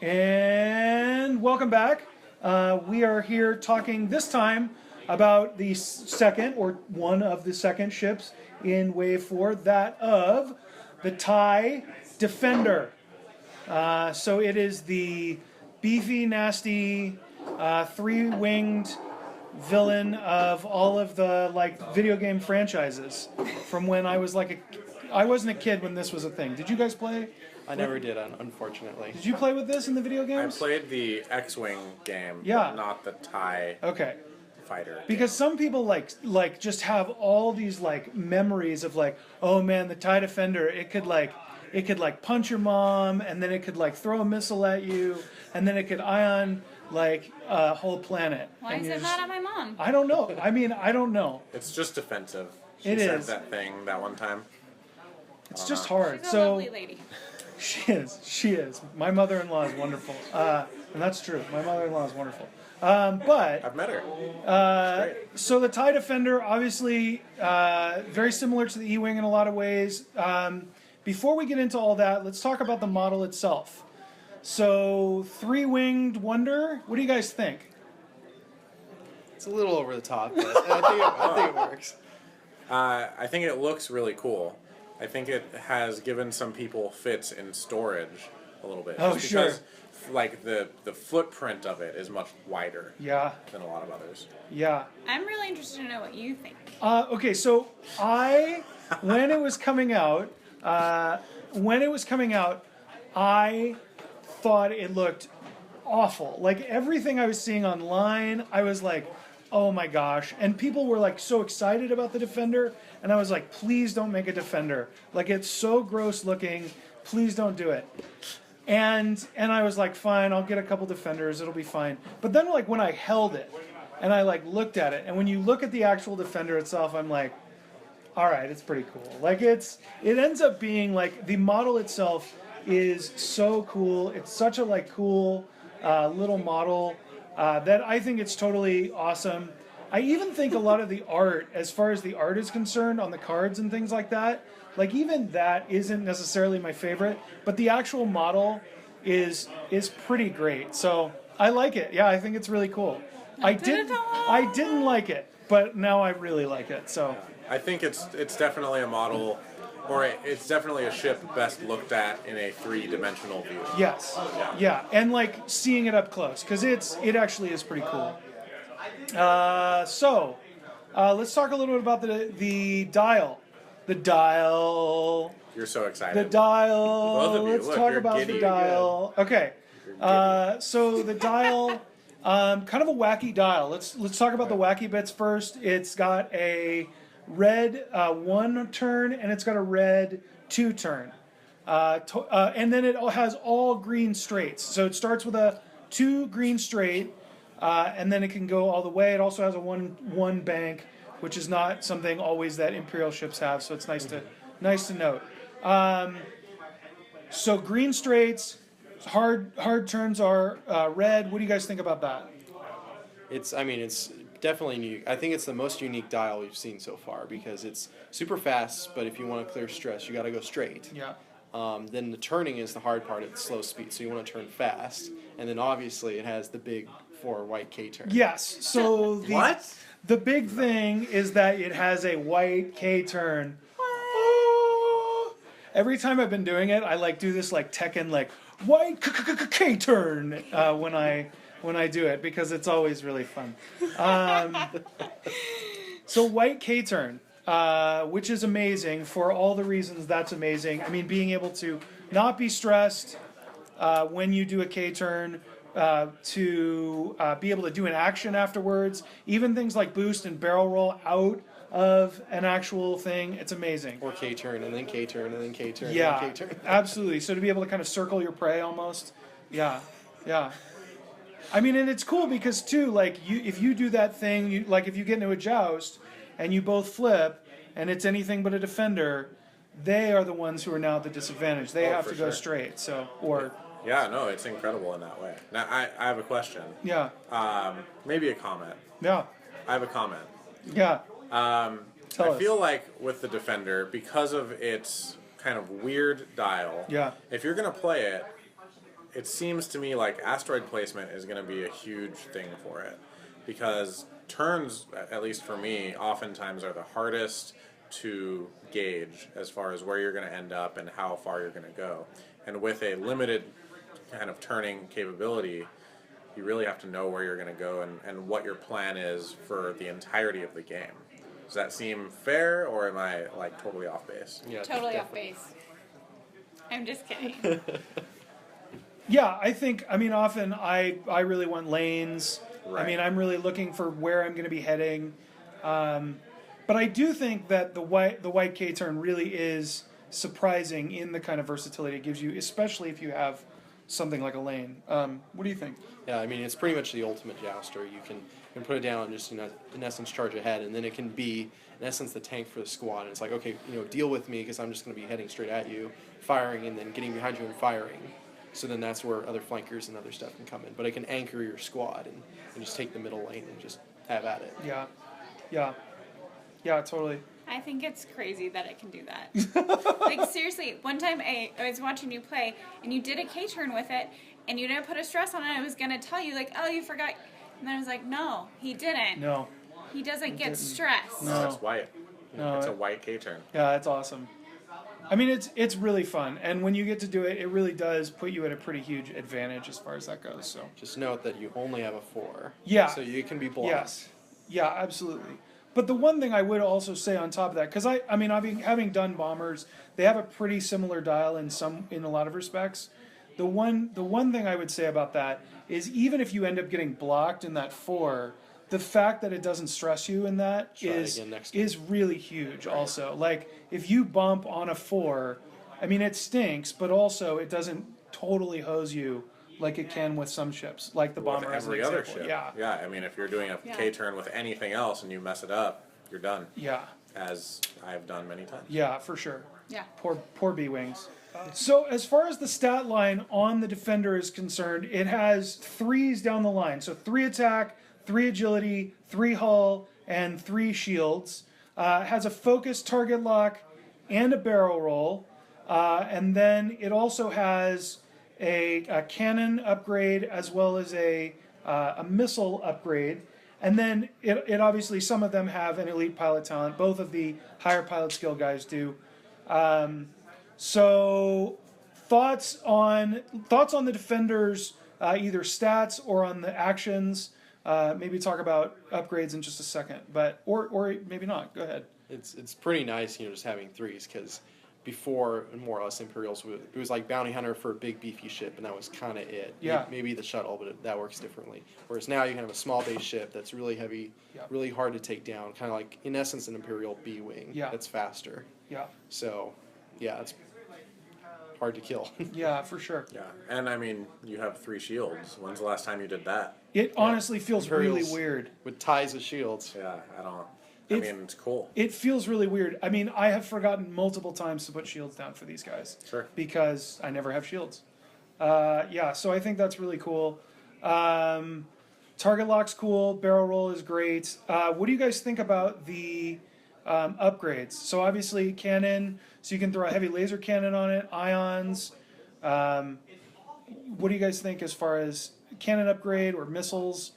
And welcome back. We are here talking this time about the second, or one of the second ships in Wave 4, that of the TIE Defender. So it is the beefy, nasty, three-winged villain of all of the video game franchises from when I was I wasn't a kid when this was a thing. Did you guys play? I never did, unfortunately. Did you play with this in the video games? I played the X-Wing game, Yeah. but not the TIE fighter. Because some people like just have all these memories of oh man, the TIE Defender, it could punch your mom, and then it could throw a missile at you, and then it could ion a whole planet. Why is it not on my mom? I don't know. I don't know. It's just defensive. She It said is. that thing that one time. It's just hard. She's a lovely lady. She is. My mother-in-law is wonderful. And that's true. My mother-in-law is wonderful. But I've met her. so the TIE Defender, obviously, very similar to the E-Wing in a lot of ways. Before we get into all that, let's talk about the model itself. So, three-winged wonder, what do you guys think? It's a little over the top, but I think it works. I think it looks really cool. I think it has given some people fits in storage a little bit. Oh, just sure. Because, the footprint of it is much wider than a lot of others. Yeah. I'm really interested to know what you think. Okay, so when it was coming out, I thought it looked awful. Everything I was seeing online, I was like, oh my gosh. And people were so excited about the Defender, and I was like, please don't make a Defender. It's so gross looking, please don't do it. And I was like, fine, I'll get a couple Defenders, it'll be fine. But then when I held it, and I looked at it, and when you look at the actual Defender itself, I'm like, all right, it's pretty cool. It ends up being the model itself is so cool. It's such a cool little model that I think it's totally awesome. I even think a lot of the art, as far as the art is concerned, on the cards and things like that, even that isn't necessarily my favorite, but the actual model is pretty great. So I like it. Yeah, I think it's really cool. I didn't like it, but now I really like it. So I think it's definitely a model, or it's definitely a ship best looked at in a three-dimensional view. yes, yeah, and seeing it up close, because it actually is pretty cool. So let's talk a little bit about the dial. The dial. You're so excited. The dial. Both of you. Let's Look, talk you're about giddy. the dial. Okay. So the dial, kind of a wacky dial. Let's talk about the wacky bits first. It's got a red 1 turn, and it's got a red 2 turn. And then it has all green straights. So it starts with a 2 green straight, and then it can go all the way. It also has a 1 bank, which is not something always that Imperial ships have, so it's nice to note. So green straights, hard turns are red. What do you guys think about that? It's definitely new. I think it's the most unique dial we've seen so far because it's super fast, but if you want to clear stress, you got to go straight. Yeah. Then the turning is the hard part at slow speed, so you want to turn fast. And then obviously it has the big 4 white K turn. Yes. So What? The big thing is that it has a white K turn. Every time I've been doing it, I do this Tekken white K turn when I do it, because it's always really fun. So white K turn, which is amazing for all the reasons that's amazing. I mean, being able to not be stressed when you do a K turn, to be able to do an action afterwards, even things like boost and barrel roll out of an actual thing. It's amazing. Or K turn, and then K turn, and then K turn, Yeah, and then K turn. absolutely. So to be able to kind of circle your prey almost. Yeah. I mean, and it's cool because too, if you do that thing, if you get into a joust and you both flip, and it's anything but a Defender, they are the ones who are now at the disadvantage. They have to go straight. So Yeah, no, it's incredible in that way. Now, I have a question. Yeah. Maybe a comment. Yeah. I have a comment. Yeah. I Tell us. feel like with the Defender, because of its kind of weird dial, Yeah. if you're going to play it, it seems to me like asteroid placement is going to be a huge thing for it, because turns, at least for me, oftentimes are the hardest to gauge as far as where you're going to end up and how far you're going to go. And with a limited kind of turning capability, you really have to know where you're going to go and what your plan is for the entirety of the game. Does that seem fair, or am I like totally off base? Yeah, Totally off definitely. base. I'm just kidding. Yeah, I think, I mean, often I really want lanes. Right. I mean, I'm really looking for where I'm going to be heading. But I do think that the white K-turn really is surprising in the kind of versatility it gives you, especially if you have something like a lane. What do you think? Yeah, I mean, it's pretty much the ultimate jouster. You can put it down and just, in essence, charge ahead, and then it can be, in essence, the tank for the squad. And it's like, okay, deal with me because I'm just going to be heading straight at you, firing, and then getting behind you and firing. So then that's where other flankers and other stuff can come in. But it can anchor your squad and just take the middle lane and just have at it. Yeah, totally. I think it's crazy that it can do that. Like, seriously, one time I was watching you play, and you did a K-turn with it, and you didn't put a stress on it. I was going to tell you, like, oh, you forgot. And then I was like, no, he didn't. No. He doesn't get stressed. No. It's white. No, It's a white K-turn. Yeah, it's awesome. I mean, it's really fun, and when you get to do it, it really does put you at a pretty huge advantage as far as that goes. So Just note that you only have a 4. Yeah. So you can be blocked. yes, yeah, absolutely. But the one thing I would also say on top of that, because I mean, having done bombers, they have a pretty similar dial in a lot of respects. The one thing I would say about that is even if you end up getting blocked in that 4, the fact that it doesn't stress you in that Try it again next time. is really huge. Also, like if you bump on a 4, I mean it stinks, but also it doesn't totally hose you like it can with some ships, like the bomber With as an every other example. ship. Yeah, I mean, if you're doing a Yeah. K-turn with anything else and you mess it up, you're done. yeah, As I've done many times. yeah, for sure. Yeah. Poor B-Wings. So as far as the stat line on the Defender is concerned, it has 3s down the line. So 3 attack, 3 agility, 3 hull, and 3 shields. It has a focus target lock and a barrel roll. And then it also has a cannon upgrade as well as a missile upgrade. And then it obviously, some of them have an elite pilot talent. Both of the higher pilot skill guys do. So thoughts on the Defender's either stats or on the actions. Maybe talk about upgrades in just a second, but or maybe not. Go ahead. It's pretty nice, just having 3s, because before, more or less, Imperials, it was like bounty hunter for a big beefy ship, and that was kind of it. Yeah. Maybe the shuttle, but that works differently. Whereas now you can have a small base ship that's really heavy, Yeah. really hard to take down, kind of like, in essence, an Imperial B-wing. Yeah. That's faster. Yeah, So, yeah, it's hard to kill. yeah, for sure. Yeah, and I mean, you have 3 shields. When's the last time you did that? It honestly feels really Imperials weird. With ties of shields. Yeah, I It's- mean, it's cool. It feels really weird. I mean, I have forgotten multiple times to put shields down for these guys. Sure. Because I never have shields. Yeah, so I think that's really cool. Target lock's cool. Barrel roll is great. What do you guys think about the upgrades? So obviously cannon, so you can throw a heavy laser cannon on it, ions. What do you guys think as far as cannon upgrade or missiles?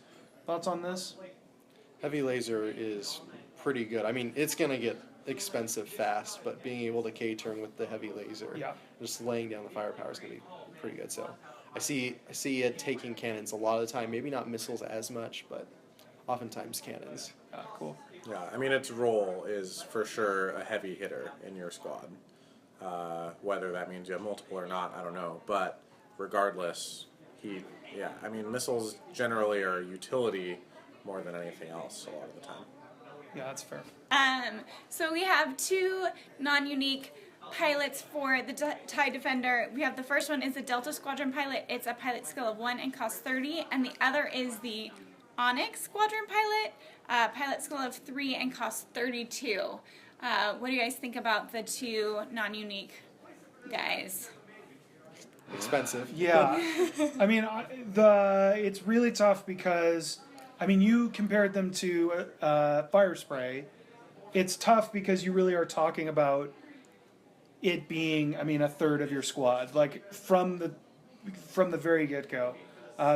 Thoughts on this? Heavy laser is pretty good. I mean, it's going to get expensive fast, but being able to K-turn with the heavy laser, Yeah. just laying down the firepower is going to be pretty good. So I see it taking cannons a lot of the time. Maybe not missiles as much, but oftentimes cannons. Cool. Yeah, I mean, its role is for sure a heavy hitter in your squad. Whether that means you have multiple or not, I don't know. But regardless, I mean, missiles generally are utility more than anything else a lot of the time. Yeah, that's fair. So we have 2 non-unique pilots for the TIE Defender. We have the first one is the Delta Squadron pilot. It's a pilot skill of 1 and costs 30, and the other is the Onyx Squadron pilot, pilot skill of 3 and costs 32. What do you guys think about the 2 non-unique guys? Expensive. Yeah, I mean, it's really tough because, I mean, you compared them to Fire Spray. It's tough because you really are talking about it being, I mean, a third of your squad. Like from from the very get-go.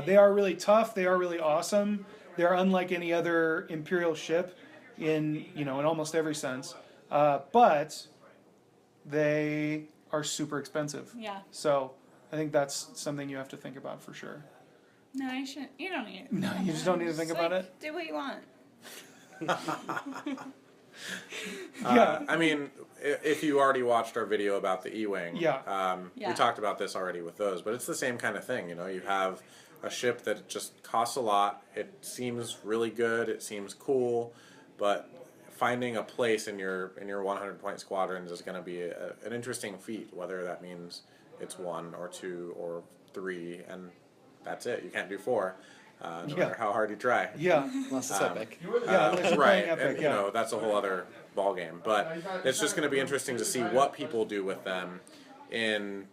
They are really tough. They are really awesome. They're unlike any other Imperial ship in almost every sense. But they are super expensive. Yeah. So I think that's something you have to think about for sure. No, you shouldn't. You don't need it. No, you just don't need to think about it. Do what you want. Yeah. I mean, if you already watched our video about the E-Wing, Yeah. Yeah. we talked about this already with those, but it's the same kind of thing. You have a ship that just costs a lot. It seems really good. It seems cool, but finding a place in your 100-point squadrons is going to be an interesting feat. Whether that means it's 1 or 2 or 3, and that's it. You can't do 4. No matter how hard you try. Yeah. Unless it's epic. Yeah, unless you're Right, playing Epic, and that's a whole other ball game. But it's just going to be interesting to see what people do with them in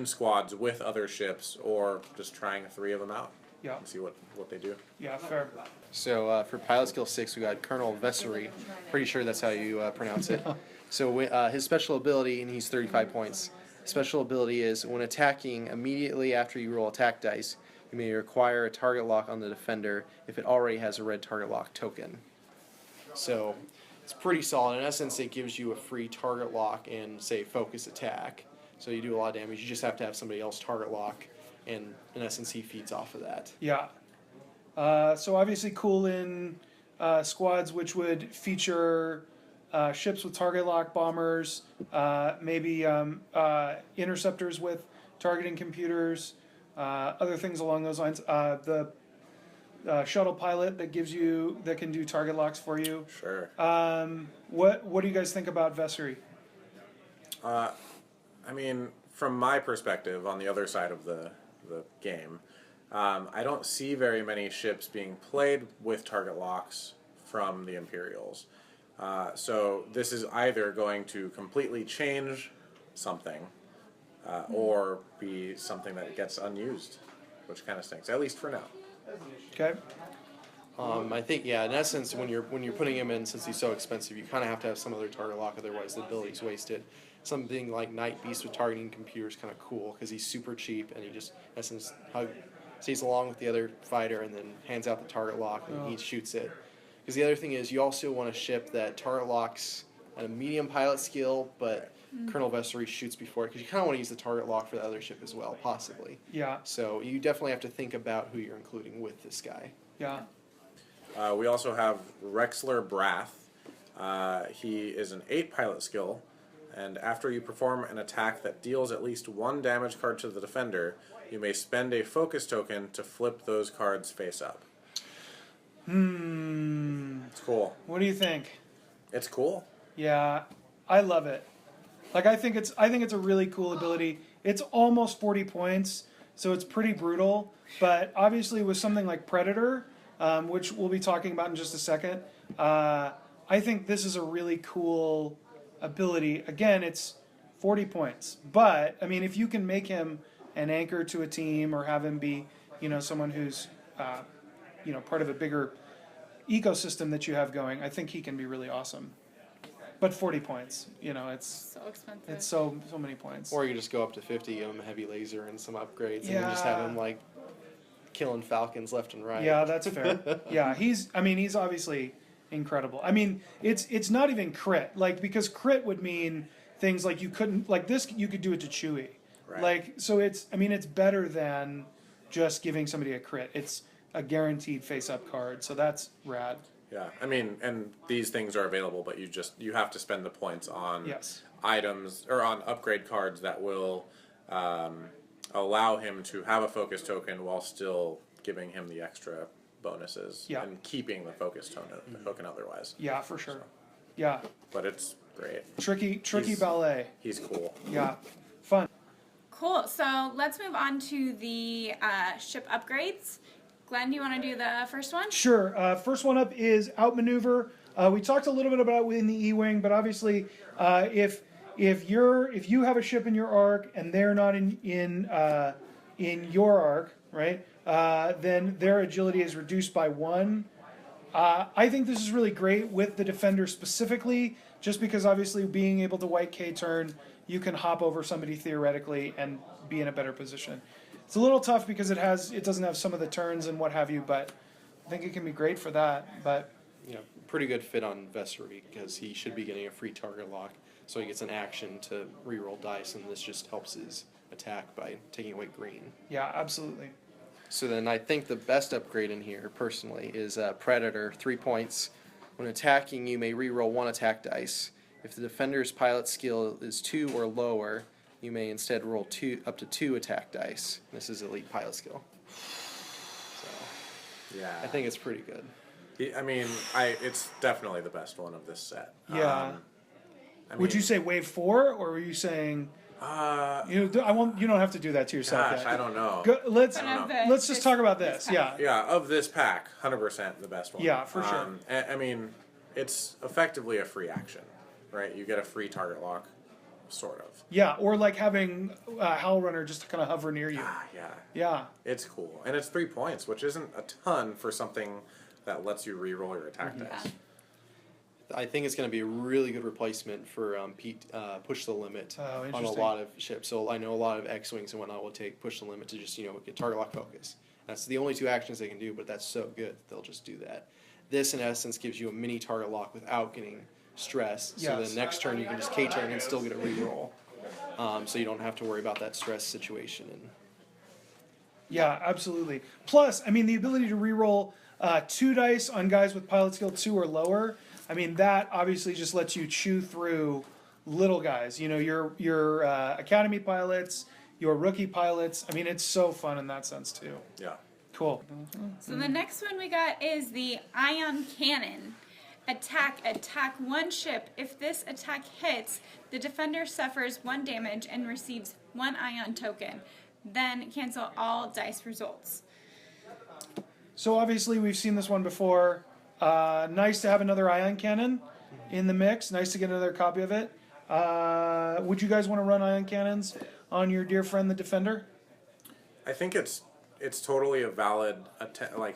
squads with other ships, or just trying 3 of them out. Yeah. And see what they do. Yeah, fair. So for pilot skill 6, we got Colonel Vessery. Pretty sure that's how you pronounce it. So his special ability, and he's 35 points. Special ability is when attacking immediately after you roll attack dice, you may require a target lock on the defender if it already has a red target lock token. So it's pretty solid. In essence, it gives you a free target lock and, say, focus attack. So you do a lot of damage. You just have to have somebody else target lock, and in essence, he feeds off of that. Yeah. So obviously cool in squads which would feature ships with target lock, bombers, maybe interceptors with targeting computers, other things along those lines. The shuttle pilot that can do target locks for you. Sure. What do you guys think about Vessery? I mean, from my perspective, on the other side of the game, I don't see very many ships being played with target locks from the Imperials. So this is either going to completely change something, or be something that gets unused, which kind of stinks, at least for now. Okay. I think, in essence, when you're putting him in, since he's so expensive, you kind of have to have some other target lock, otherwise the ability's wasted. Something like Night Beast with targeting computer is kind of cool, because he's super cheap, and he just, in essence, stays along with the other fighter, and then hands out the target lock, and he shoots it. Because the other thing is, you also want a ship that target locks at a medium pilot skill, but Colonel Vessery shoots before it, because you kind of want to use the target lock for the other ship as well, possibly. Yeah. So you definitely have to think about who you're including with this guy. Yeah. We also have Rexler Brath. He is an 8 pilot skill, and after you perform an attack that deals at least 1 damage card to the defender, you may spend a focus token to flip those cards face up. It's cool. What do you think? It's cool. Yeah, I love it. Like I think it's a really cool ability. It's almost 40 points, so it's pretty brutal. But obviously, with something like Predator, which we'll be talking about in just a second, I think this is a really cool ability. Again, it's 40 points, but I mean, if you can make him an anchor to a team, or have him be, someone who's, part of a bigger ecosystem that you have going, I think he can be really awesome. But 40 points, it's So expensive. it's so many points. Or you just go up to 50, give him a heavy laser and some upgrades, and then just Yeah. have him like killing Falcons left and right. Yeah, that's fair. Yeah, he's obviously incredible. I mean, it's not even crit, like, because crit would mean things like you couldn't, like this, you could do it to Chewie. Right. Like, so it's better than just giving somebody a crit. It's a guaranteed face-up card, so that's rad. Yeah, I mean, and these things are available, but you have to spend the points on Yes. items, or on upgrade cards that will allow him to have a focus token while still giving him the extra bonuses, Yeah. and keeping the focus token otherwise. Yeah, for sure. Yeah, But it's great. tricky He's- ballet. He's cool. Yeah, fun. Cool. So let's move on to the ship upgrades. Glenn, do you want to do the first one? Sure. First one up is outmaneuver. We talked a little bit about it within the E-wing, but obviously, if you have a ship in your arc and they're not in your arc, right? Then their agility is reduced by 1. I think this is really great with the defender specifically, just because obviously being able to white K-turn you can hop over somebody theoretically and be in a better position. It's a little tough because it doesn't have some of the turns and what have you, but I think it can be great for that. But Pretty good fit on Vessery because he should be getting a free target lock, so he gets an action to reroll dice, and this just helps his attack by taking away green. yeah, absolutely. So then I think the best upgrade in here, personally, is Predator, 3 points. When attacking, you may reroll 1 attack dice. If the defender's pilot skill is 2 or lower, you may instead roll up to 2 attack dice. This is elite pilot skill. So Yeah. I think it's pretty good. I mean, it's definitely the best one of this set. Yeah. Would you say wave 4, or were you saying? You don't have to do that to yourself. Gosh, yet. I don't know. Let's just talk about this. Yeah. Yeah, of this pack, 100% the best one. Yeah, for sure. I mean, it's effectively a free action, right? You get a free target lock, sort of. Yeah, or like having Howl Runner just kind of hover near you. Yeah. Yeah. It's cool. And it's 3 points, which isn't a ton for something that lets you re-roll your attack dice. I think it's going to be a really good replacement for Push the Limit on a lot of ships. So I know a lot of X-Wings and whatnot will take Push the Limit to just, get target lock focus. That's the only 2 actions they can do, but that's so good they'll just do that. This, in essence, gives you a mini target lock without getting stress. So Yes. the next turn you can just K-turn and still get a reroll. So you don't have to worry about that stress situation. Yeah, absolutely. Plus, I mean, the ability to reroll 2 dice on guys with pilot skill 2 or lower. I mean, that obviously just lets you chew through little guys. Your academy pilots, your rookie pilots. I mean, it's so fun in that sense too. Yeah. Cool. So the next one we got is the Ion Cannon. Attack 1 ship. If this attack hits, the defender suffers 1 damage and receives 1 ion token. Then cancel all dice results. So obviously we've seen this one before. Nice to have another ion cannon in the mix. Nice to get another copy of it. Would you guys want to run ion cannons on your dear friend the Defender? I think it's totally a valid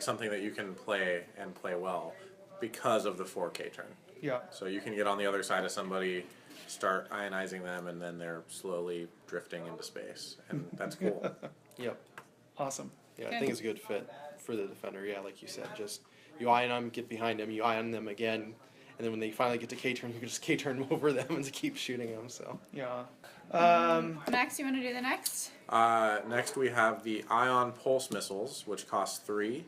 something that you can play and play well because of the 4K turn. Yeah. So you can get on the other side of somebody, start ionizing them, and then they're slowly drifting into space, and that's cool. Yep. Awesome. Yeah, I think it's a good fit for the Defender. Yeah, like you said, just you ion them, get behind them, you ion them again, and then when they finally get to K-turn, you can just K-turn over them and keep shooting them. So Yeah. Max, you want to do the next? Next we have the Ion Pulse Missiles, which cost 3.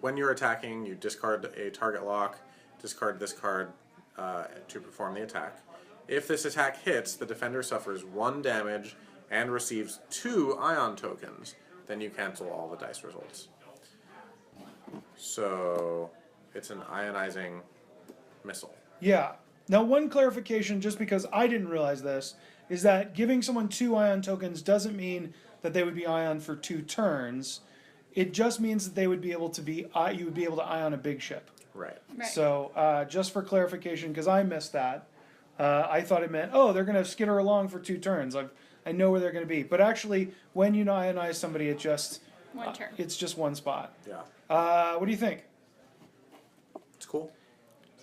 When you're attacking, you discard a target lock, discard this card to perform the attack. If this attack hits, the defender suffers 1 damage and receives 2 ion tokens. Then you cancel all the dice results. So it's an ionizing missile. Yeah. Now, one clarification, just because I didn't realize this, is that giving someone 2 ion tokens doesn't mean that they would be ion for 2 turns. It just means that they would be able to you would be able to ion a big ship. Right. So just for clarification, because I missed that, I thought it meant, they're going to skitter along for 2 turns. I know where they're going to be. But actually, when you ionize somebody, it's just 1 turn. It's just 1 spot. Yeah. What do you think? It's cool.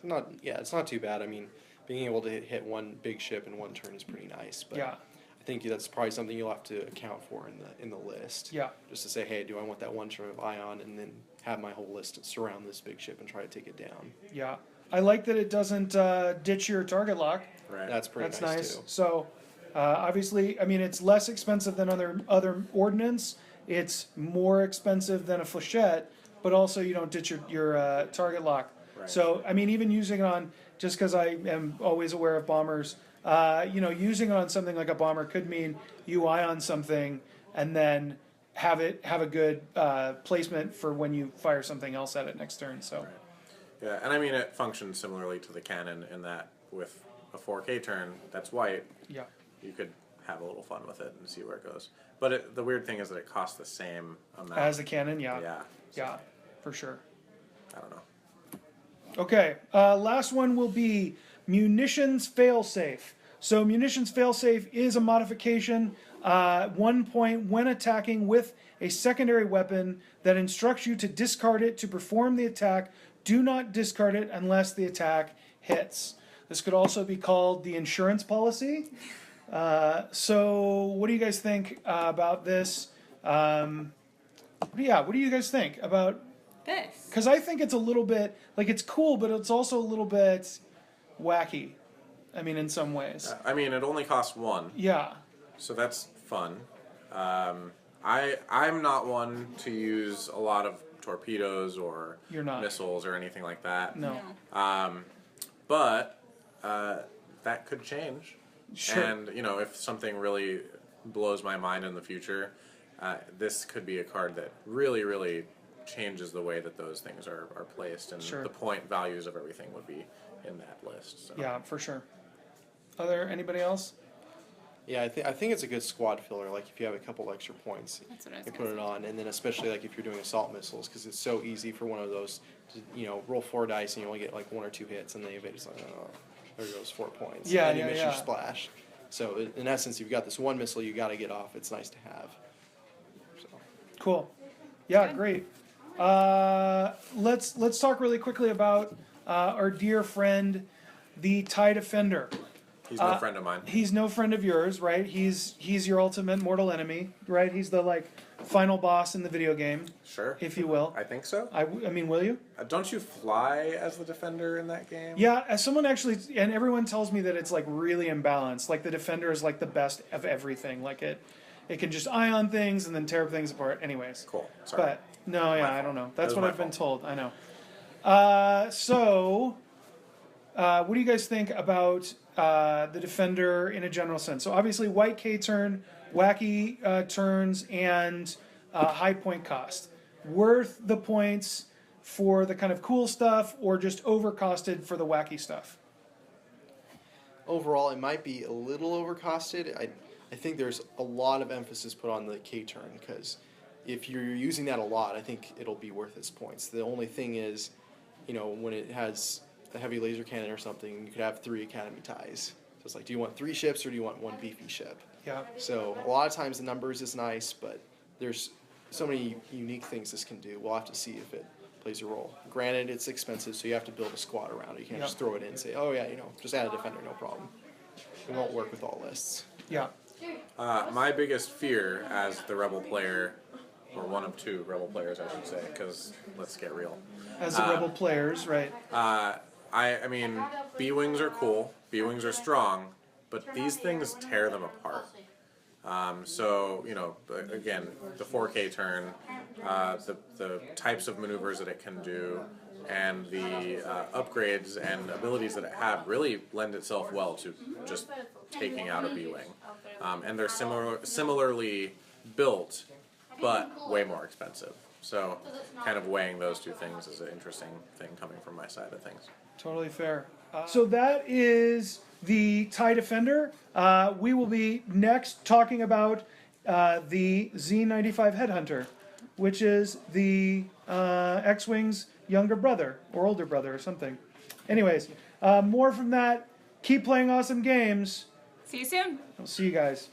it's not too bad. I mean, being able to hit 1 big ship in 1 turn is pretty nice. But Yeah. I think that's probably something you'll have to account for in the list. Yeah. Just to say, hey, do I want that 1 turn of ion, and then have my whole list surround this big ship and try to take it down. Yeah. I like that it doesn't ditch your target lock. Right. That's pretty That's nice nice. too. So, obviously, I mean, it's less expensive than other ordnance. It's more expensive than a flechette, but also you don't ditch your target lock. Right. So, I mean, even using it on, just because I am always aware of bombers, using it on something like a bomber could mean you ion something and then have a good placement for when you fire something else at it next turn. So. Right. Yeah, and I mean it functions similarly to the cannon in that with a 4K turn that's white, Yeah. you could have a little fun with it and see where it goes. But the weird thing is that it costs the same amount. As the cannon, yeah. Yeah. Yeah, for sure. I don't know. Okay, last one will be munitions failsafe. So munitions failsafe is a modification, 1 point when attacking with a secondary weapon that instructs you to discard it to perform the attack. Do not discard it unless the attack hits. This could also be called the insurance policy. So what do you guys think about this? What do you guys think about This. Because I think it's a little bit, like, it's cool, but it's also a little bit wacky. I mean, in some ways. I mean, it only costs 1, Yeah. so that's fun. I'm not one to use a lot of torpedoes or You're not. missiles or anything like that. No. But that could change. Sure. And, you know, if something really blows my mind in the future, this could be a card that really, really changes the way that those things are placed, and Sure. the point values of everything would be in that list. So. Yeah, for sure. Anybody else? Yeah, I think it's a good squad filler. Like if you have a couple extra points, That's what I was you gonna put it on, and then especially like if you're doing assault missiles, because it's so easy for one of those to, you know, roll 4 dice and you only get like 1 or 2 hits, and then you just like, oh, there goes 4 points. Yeah, and you yeah, miss yeah. your splash. So in essence, you've got this one missile you got to get off. It's nice to have. So. Cool. Yeah, Good. great. Let's talk really quickly about our dear friend, the TIE Defender. He's no friend of mine. He's no friend of yours, right? He's your ultimate mortal enemy, right? He's the like final boss in the video game, Sure. if you will. I think so. I mean, will you? Don't you fly as the defender in that game? Yeah, as someone actually, and everyone tells me that it's like really imbalanced. Like the Defender is like the best of everything. Like it can just ion things and then tear things apart. Anyways. Cool. Sorry. But no, yeah, I don't know. That's was what my I've been fault. told. I know. What do you guys think about the Defender in a general sense? So obviously, white K turn, wacky turns, and high point cost. Worth the points for the kind of cool stuff, or just overcosted for the wacky stuff? Overall, it might be a little overcosted. I think there's a lot of emphasis put on the K turn, because if you're using that a lot, I think it'll be worth its points. The only thing is, you know, when it has a heavy laser cannon or something, you could have 3 academy ties. So it's like, do you want 3 ships or do you want 1 beefy ship? Yeah. So a lot of times the numbers is nice, but there's so many unique things this can do. We'll have to see if it plays a role. Granted, it's expensive, so you have to build a squad around it. You can't Yeah. just throw it in and say, oh yeah, you know, just add a defender, no problem. It won't work with all lists. Yeah. My biggest fear as the rebel player, or one of 2 rebel players, I should say, because let's get real. As the rebel players, right? I mean, B-Wings are cool, B-Wings are strong, but these things tear them apart. So, you know, again, the 4K turn, the types of maneuvers that it can do, and the upgrades and abilities that it have really lend itself well to just taking out a B-Wing. And they're similarly built, but way more expensive. So kind of weighing those 2 things is an interesting thing coming from my side of things. Totally fair. So that is the TIE Defender. We will be next talking about the Z95 Headhunter, which is the X-Wing's younger brother or older brother or something. Anyways, more from that. Keep playing awesome games. See you soon. I'll see you guys.